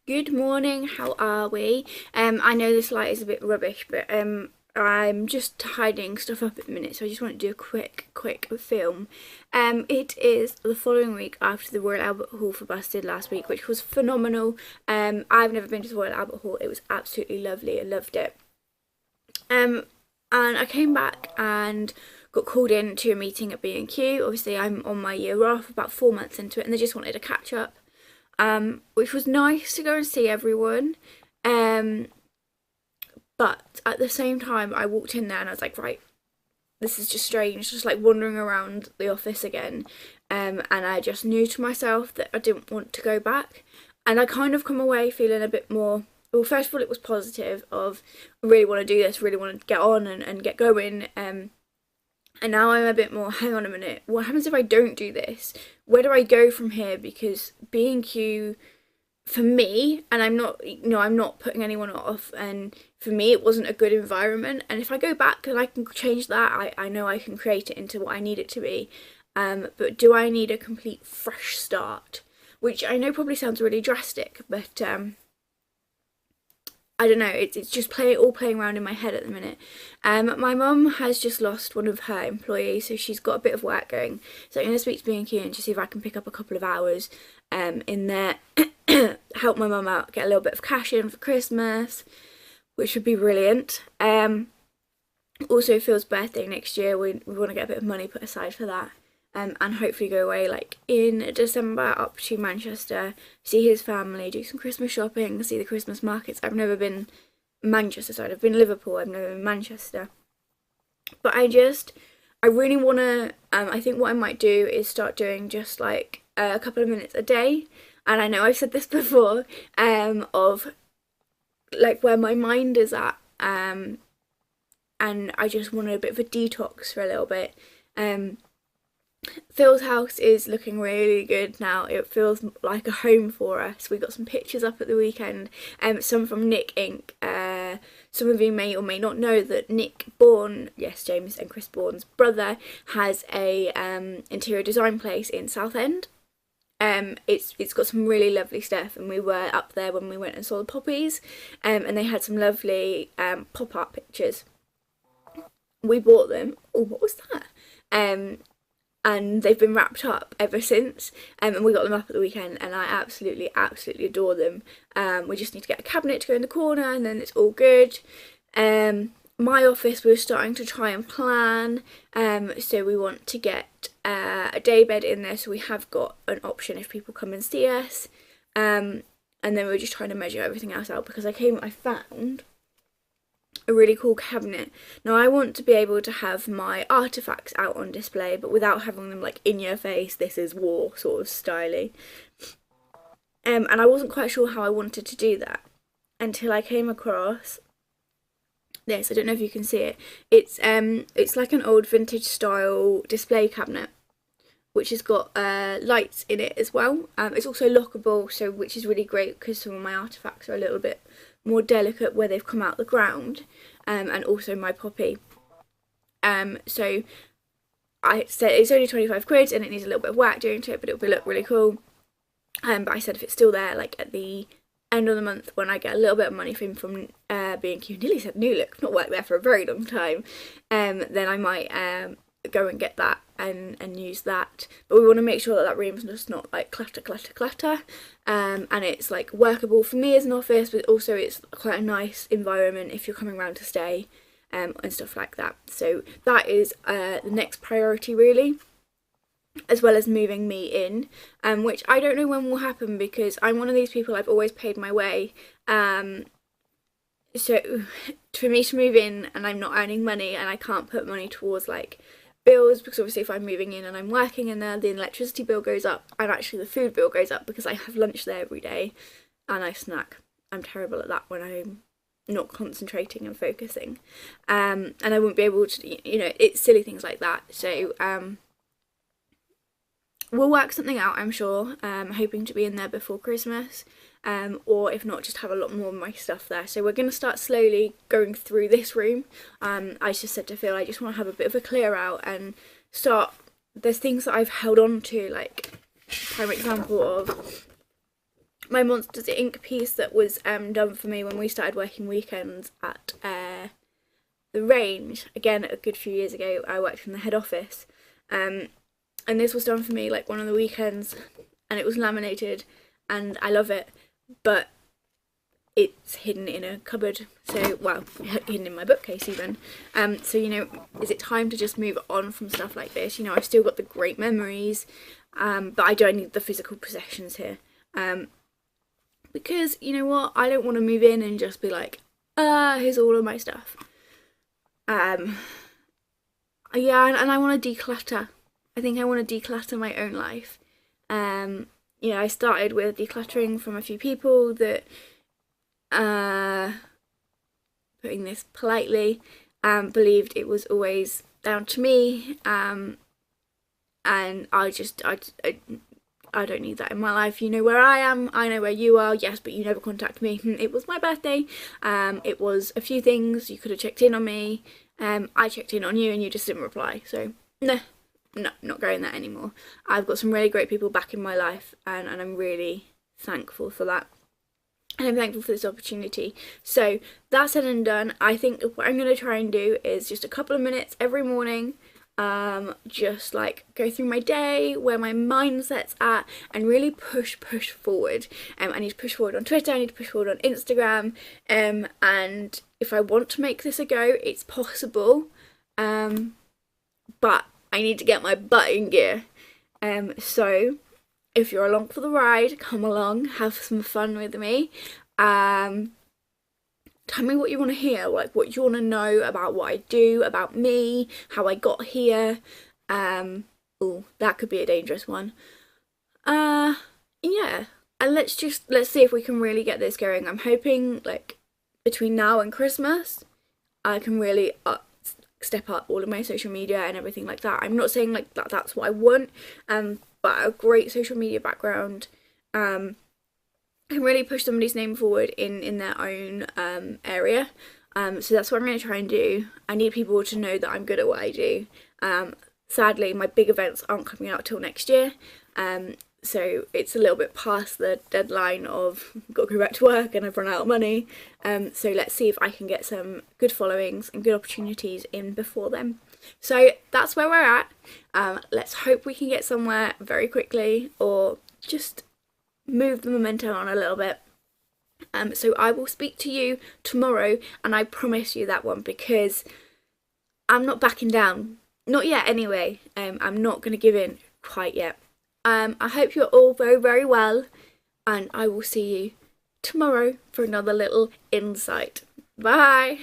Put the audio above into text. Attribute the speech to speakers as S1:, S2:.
S1: Good morning, how are we? I know this light is a bit rubbish, but I'm just tidying stuff up at the minute, so I just want to do a quick film. It is the following week after the Royal Albert Hall for Busted last week, which was phenomenal. I've never been to the Royal Albert Hall. It was absolutely lovely. I loved it. And I came back and got called in to a meeting at B&Q. Obviously, I'm on my year off, about 4 months into it, and they just wanted to catch up, which was nice to go and see everyone. Um, but at the same time, I walked in there and I was like, right, this is just strange, just like wandering around the office again. And I just knew to myself that I didn't want to go back. And I kind of come away feeling a bit more. Well, first of all, it was positive of I really want to do this, really want to get on and get going. And now I'm a bit more, hang on a minute, what happens if I don't do this? Where do I go from here? Because B&Q for me, and I'm not putting anyone off, and for me it wasn't a good environment, and if I go back and I can change that, I know I can create it into what I need it to be. But do I need a complete fresh start? Which I know probably sounds really drastic, but I don't know, it's just playing around in my head at the minute. My mum has just lost one of her employees, so she's got a bit of work going. So I'm going to speak to B&Q and just see if I can pick up a couple of hours in there, help my mum out, get a little bit of cash in for Christmas, which would be brilliant. Also, Phil's birthday next year, we want to get a bit of money put aside for that. And hopefully go away like in December up to Manchester, see his family, do some Christmas shopping, see the Christmas markets. I've never been Manchester side, I've been Liverpool, I've never been Manchester. But I really want to, I think what I might do is start doing just like a couple of minutes a day. And I know I've said this before, of like where my mind is at. And I just wanted a bit of a detox for a little bit. Phil's house is looking really good now. It feels like a home for us. We got some pictures up at the weekend, some from Nick Inc. Some of you may or may not know that Nick Bourne, yes, James and Chris Bourne's brother, has a interior design place in Southend. It's got some really lovely stuff, and we were up there when we went and saw the poppies, and they had some lovely pop art pictures. We bought them. Oh, what was that? And they've been wrapped up ever since, and we got them up at the weekend, and I absolutely adore them. We just need to get a cabinet to go in the corner, and then it's all good. My office we're starting to try and plan, so we want to get a day bed in there, so we have got an option if people come and see us. And then we're just trying to measure everything else out, because I found a really cool cabinet. Now I want to be able to have my artifacts out on display, but without having them like in your face, this is war sort of styly. And I wasn't quite sure how I wanted to do that until I came across this. I don't know if you can see it. It's like an old vintage style display cabinet, which has got lights in it as well. It's also lockable, so which is really great because some of my artifacts are a little bit more delicate where they've come out the ground, and also my poppy. So I said it's only 25 quid and it needs a little bit of work doing to it, but it will look really cool. But I said if it's still there, like at the end of the month when I get a little bit of money from B&Q, nearly said New Look, I've not worked there for a very long time, then I might go and get that and use that. But we want to make sure that that room's just not like clutter, and it's like workable for me as an office, but also it's quite a nice environment if you're coming around to stay, and stuff like that. So that is the next priority really, as well as moving me in, which I don't know when will happen, because I'm one of these people, I've always paid my way. So for me to move in and I'm not earning money and I can't put money towards like bills, because obviously if I'm moving in and I'm working in there, the electricity bill goes up, and actually the food bill goes up because I have lunch there every day and I snack. I'm terrible at that when I'm not concentrating and focusing, and I wouldn't be able to, it's silly things like that. So we'll work something out, I'm sure. Hoping to be in there before Christmas, or if not, just have a lot more of my stuff there. So we're going to start slowly going through this room. I just said to Phil, I just want to have a bit of a clear out and start. There's things that I've held on to, like prime example of my Monsters Inc. piece that was done for me when we started working weekends at the Range. Again, a good few years ago, I worked in the head office, and this was done for me like one of the weekends, and it was laminated, and I love it, but it's hidden in a cupboard, so, well, hidden in my bookcase even. So, you know, is it time to just move on from stuff like this? You know, I've still got the great memories, but I don't need the physical possessions here. Because, you know what, I don't want to move in and just be like, here's all of my stuff. Yeah, and I want to declutter. I think I want to declutter my own life. You know, I started with decluttering from a few people that, putting this politely, believed it was always down to me, and I don't need that in my life. You know where I am, I know where you are, yes, but you never contact me. It was my birthday, it was a few things, you could have checked in on me, I checked in on you and you just didn't reply, so no, not going there anymore. I've got some really great people back in my life, and I'm really thankful for that. And I'm thankful for this opportunity. So that said and done, I think what I'm going to try and do is just a couple of minutes every morning, just like go through my day, where my mindset's at, and really push forward. I need to push forward on Twitter, I need to push forward on Instagram, and if I want to make this a go, it's possible, but I need to get my butt in gear. So if you're along for the ride, come along, have some fun with me. Tell me what you want to hear, like what you want to know about what I do, about me, how I got here. Oh, that could be a dangerous one. Yeah, and let's see if we can really get this going. I'm hoping like between now and Christmas, I can really step up all of my social media and everything like that. I'm not saying like that's what I want, but a great social media background can really push somebody's name forward in their own area. So that's what I'm going to try and do. I need people to know that I'm good at what I do. Sadly, my big events aren't coming out till next year, so it's a little bit past the deadline of got to go back to work and I've run out of money. So let's see if I can get some good followings and good opportunities in before then. So that's where we're at. Let's hope we can get somewhere very quickly, or just move the momentum on a little bit. So I will speak to you tomorrow, and I promise you that one, because I'm not backing down. Not yet anyway. I'm not going to give in quite yet. I hope you're all very, very well, and I will see you tomorrow for another little insight. Bye!